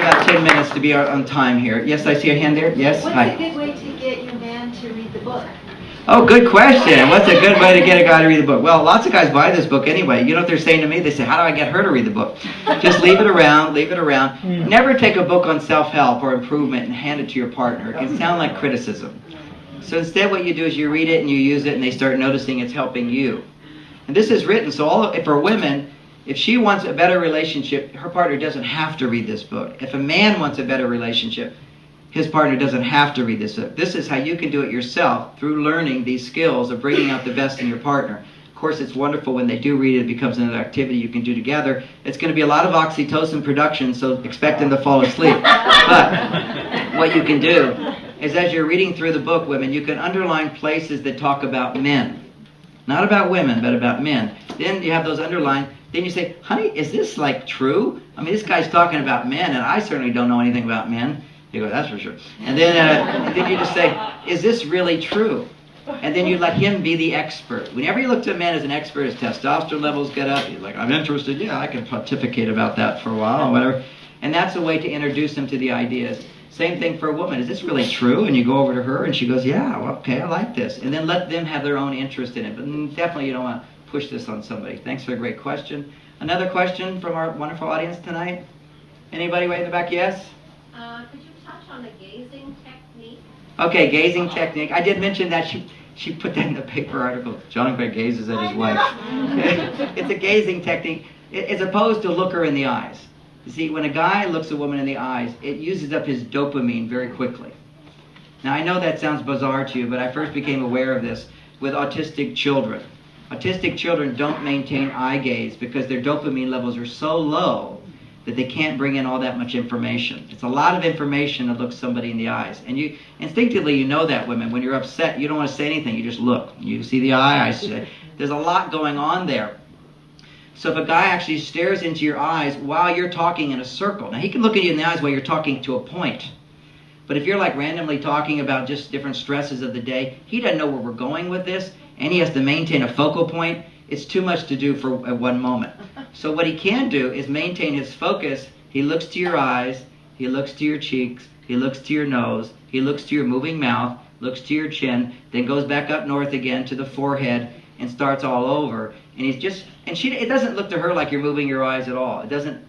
about 10 minutes to be on time here. Yes, I see a hand there. Yes, What's hi. a good way to get your man to read the book? Oh, good question. What's a good way to get a guy to read the book? Well, lots of guys buy this book anyway. You know what they're saying to me? They say, how do I get her to read the book? Just leave it around, leave it around. Never take a book on self-help or improvement and hand it to your partner. It can sound like criticism. So instead what you do is you read it and you use it and they start noticing it's helping you. And this is written, so for women, if she wants a better relationship, her partner doesn't have to read this book. If a man wants a better relationship, his partner doesn't have to read this book. This is how you can do it yourself through learning these skills of bringing out the best in your partner. Of course, it's wonderful when they do read it. It becomes another activity you can do together. It's going to be a lot of oxytocin production, so expect them to fall asleep. But what you can do is as you're reading through the book, women, you can underline places that talk about men. Not about women, but about men. Then you have those underlined. Then you say, honey, is this like true? I mean, this guy's talking about men, and I certainly don't know anything about men. You go, that's for sure. And then you just say, is this really true? And then you let him be the expert. Whenever you look to a man as an expert, his testosterone levels get up. He's like, I'm interested. Yeah, I can pontificate about that for a while or whatever. And that's a way to introduce him to the ideas. Same thing for a woman. Is this really true? And you go over to her and she goes, yeah, well, okay, I like this. And then let them have their own interest in it. But definitely you don't want to push this on somebody. Thanks for a great question. Another question from our wonderful audience tonight? Anybody way in the back? Yes? Could you touch on the gazing technique? Okay, gazing technique. I did mention that she put that in the paper article. John Gray gazes at his wife. It's a gazing technique as opposed to look her in the eyes. You see, when a guy looks a woman in the eyes, it uses up his dopamine very quickly. Now, I know that sounds bizarre to you, but I first became aware of this with autistic children. Autistic children don't maintain eye gaze because their dopamine levels are so low that they can't bring in all that much information. It's a lot of information to look somebody in the eyes. And you instinctively, you know that, women. When you're upset, you don't want to say anything. You just look. You see the eye, I see. There's a lot going on there. So if a guy actually stares into your eyes while you're talking in a circle, now he can look at you in the eyes while you're talking to a point. But if you're like randomly talking about just different stresses of the day, he doesn't know where we're going with this, and he has to maintain a focal point. It's too much to do for one moment. So what he can do is maintain his focus. He looks to your eyes, he looks to your cheeks, he looks to your nose, he looks to your moving mouth, looks to your chin, then goes back up north again to the forehead and starts all over. And he's just, and it doesn't look to her like you're moving your eyes at all. The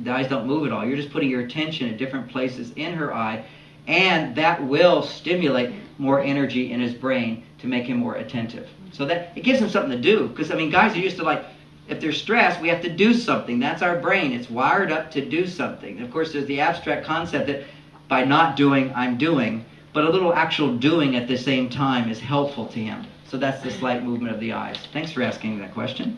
eyes don't move at all. You're just putting your attention at different places in her eye, and that will stimulate more energy in his brain to make him more attentive. So that it gives him something to do. Because, I mean, guys are used to, like, if they're stressed, we have to do something. That's our brain. It's wired up to do something. And of course, there's the abstract concept that by not doing, I'm doing. But a little actual doing at the same time is helpful to him. So that's the slight movement of the eyes. Thanks for asking that question.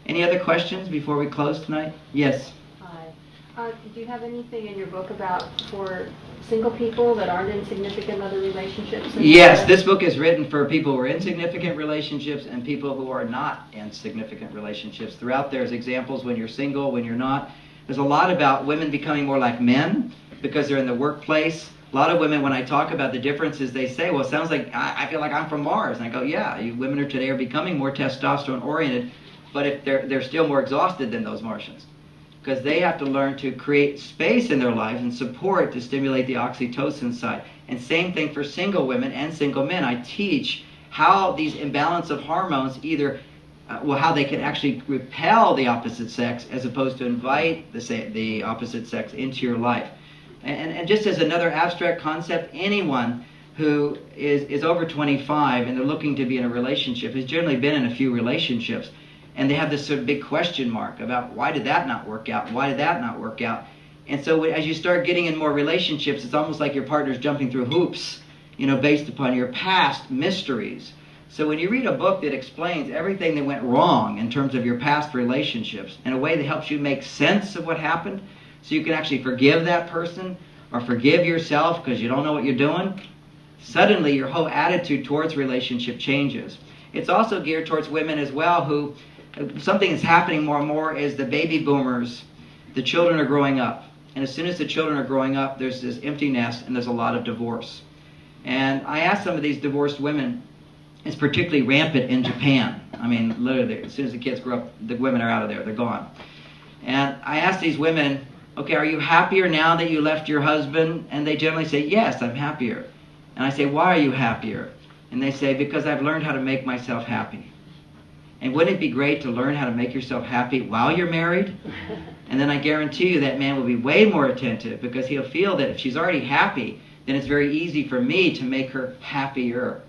Any other questions before we close tonight? Yes? Hi. Do you have anything in your book about for single people that aren't in significant other relationships? Yes, this book is written for people who are in significant relationships and people who are not in significant relationships. Throughout there's examples when you're single, when you're not. There's a lot about women becoming more like men because they're in the workplace. A lot of women, when I talk about the differences, they say, well, it sounds like I feel like I'm from Mars. And I go, yeah, you women today are becoming more testosterone-oriented, but if they're still more exhausted than those Martians. Because they have to learn to create space in their lives and support to stimulate the oxytocin side. And same thing for single women and single men. I teach how these imbalance of hormones either, how they can actually repel the opposite sex as opposed to invite the opposite sex into your life. And just as another abstract concept, anyone who is over 25 and they're looking to be in a relationship has generally been in a few relationships. And they have this sort of big question mark about why did that not work out? Why did that not work out? And so as you start getting in more relationships, it's almost like your partner's jumping through hoops, based upon your past mysteries. So when you read a book that explains everything that went wrong in terms of your past relationships in a way that helps you make sense of what happened, so you can actually forgive that person or forgive yourself because you don't know what you're doing, suddenly your whole attitude towards relationship changes. It's also geared towards women as well who, something that's happening more and more is the baby boomers, the children are growing up. And as soon as the children are growing up, there's this empty nest and there's a lot of divorce. And I asked some of these divorced women, it's particularly rampant in Japan. I mean, literally, as soon as the kids grow up, the women are out of there, they're gone. And I asked these women, okay, are you happier now that you left your husband? And they generally say, yes, I'm happier. And I say, why are you happier? And they say, because I've learned how to make myself happy. And wouldn't it be great to learn how to make yourself happy while you're married? And then I guarantee you that man will be way more attentive, because he'll feel that if she's already happy, then it's very easy for me to make her happier.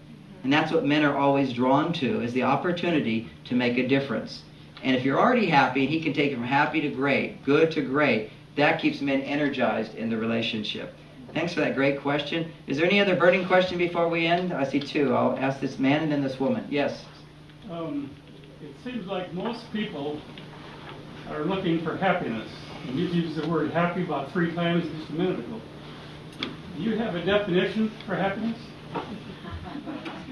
And that's what men are always drawn to, is the opportunity to make a difference. And if you're already happy, and he can take it from happy to great, good to great, that keeps men energized in the relationship. Thanks for that great question. Is there any other burning question before we end? I see two. I'll ask this man and then this woman. Yes? It seems like most people are looking for happiness. And you've used the word happy about 3 times just a minute ago. Do you have a definition for happiness?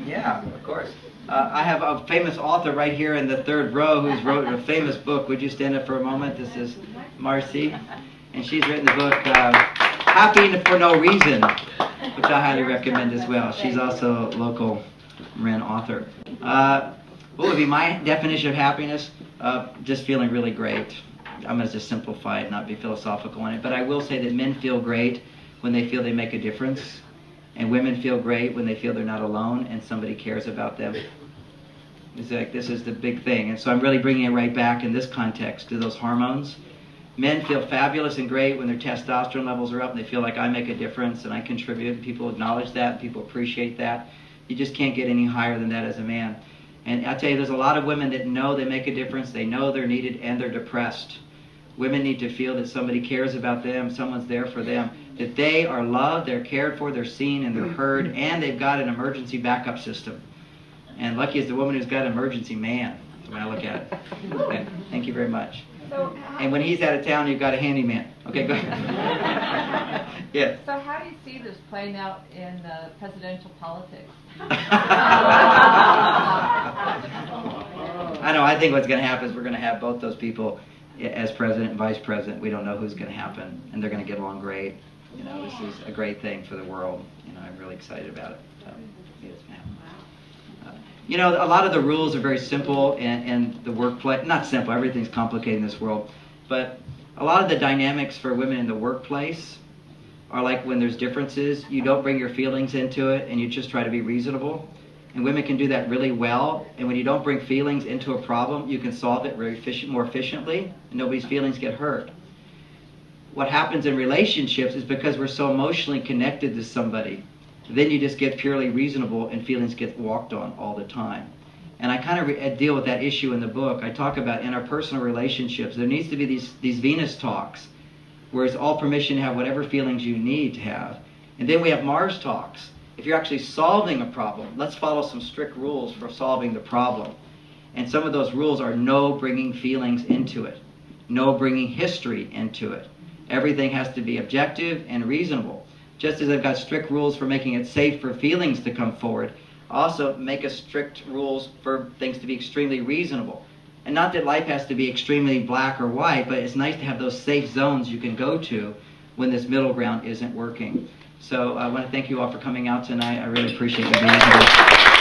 Yeah, of course. I have a famous author right here in the third row who's wrote a famous book. Would you stand up for a moment? This is Marcy. And she's written the book, Happy for No Reason, which I highly recommend as well. She's also a local Marin author. What would be my definition of happiness? Just feeling really great. I'm going to just simplify it, not be philosophical on it. But I will say that men feel great when they feel they make a difference. And women feel great when they feel they're not alone and somebody cares about them. It's like, this is the big thing. And so I'm really bringing it right back in this context to those hormones. Men feel fabulous and great when their testosterone levels are up and they feel like I make a difference and I contribute. People acknowledge that. People appreciate that. You just can't get any higher than that as a man. And I'll tell you, there's a lot of women that know they make a difference. They know they're needed and they're depressed. Women need to feel that somebody cares about them, someone's there for them, that they are loved, they're cared for, they're seen, and they're heard, and they've got an emergency backup system. And lucky is the woman who's got an emergency man, when I look at it. Okay, thank you very much. And when he's out of town, you've got a handyman. Okay, go ahead. Yes. So how do you see this playing out in presidential politics? I know, I think what's going to happen is we're going to have both those people as president and vice president. We don't know who's going to happen, and they're going to get along great. You know, this is a great thing for the world. You know, I'm really excited about it. So, yes, ma'am. You know, a lot of the rules are very simple in the workplace. Not simple, everything's complicated in this world. But a lot of the dynamics for women in the workplace are like when there's differences, you don't bring your feelings into it and you just try to be reasonable. And women can do that really well. And when you don't bring feelings into a problem, you can solve it very more efficiently, and nobody's feelings get hurt. What happens in relationships is because we're so emotionally connected to somebody, then you just get purely reasonable and feelings get walked on all the time. And I kind of deal with that issue in the book. I talk about in our personal relationships, there needs to be these Venus talks, where it's all permission to have whatever feelings you need to have. And then we have Mars talks. If you're actually solving a problem, let's follow some strict rules for solving the problem. And some of those rules are no bringing feelings into it, no bringing history into it. Everything has to be objective and reasonable. Just as I've got strict rules for making it safe for feelings to come forward, also make a strict rules for things to be extremely reasonable. And not that life has to be extremely black or white, but it's nice to have those safe zones you can go to when this middle ground isn't working. So I want to thank you all for coming out tonight. I really appreciate you being here.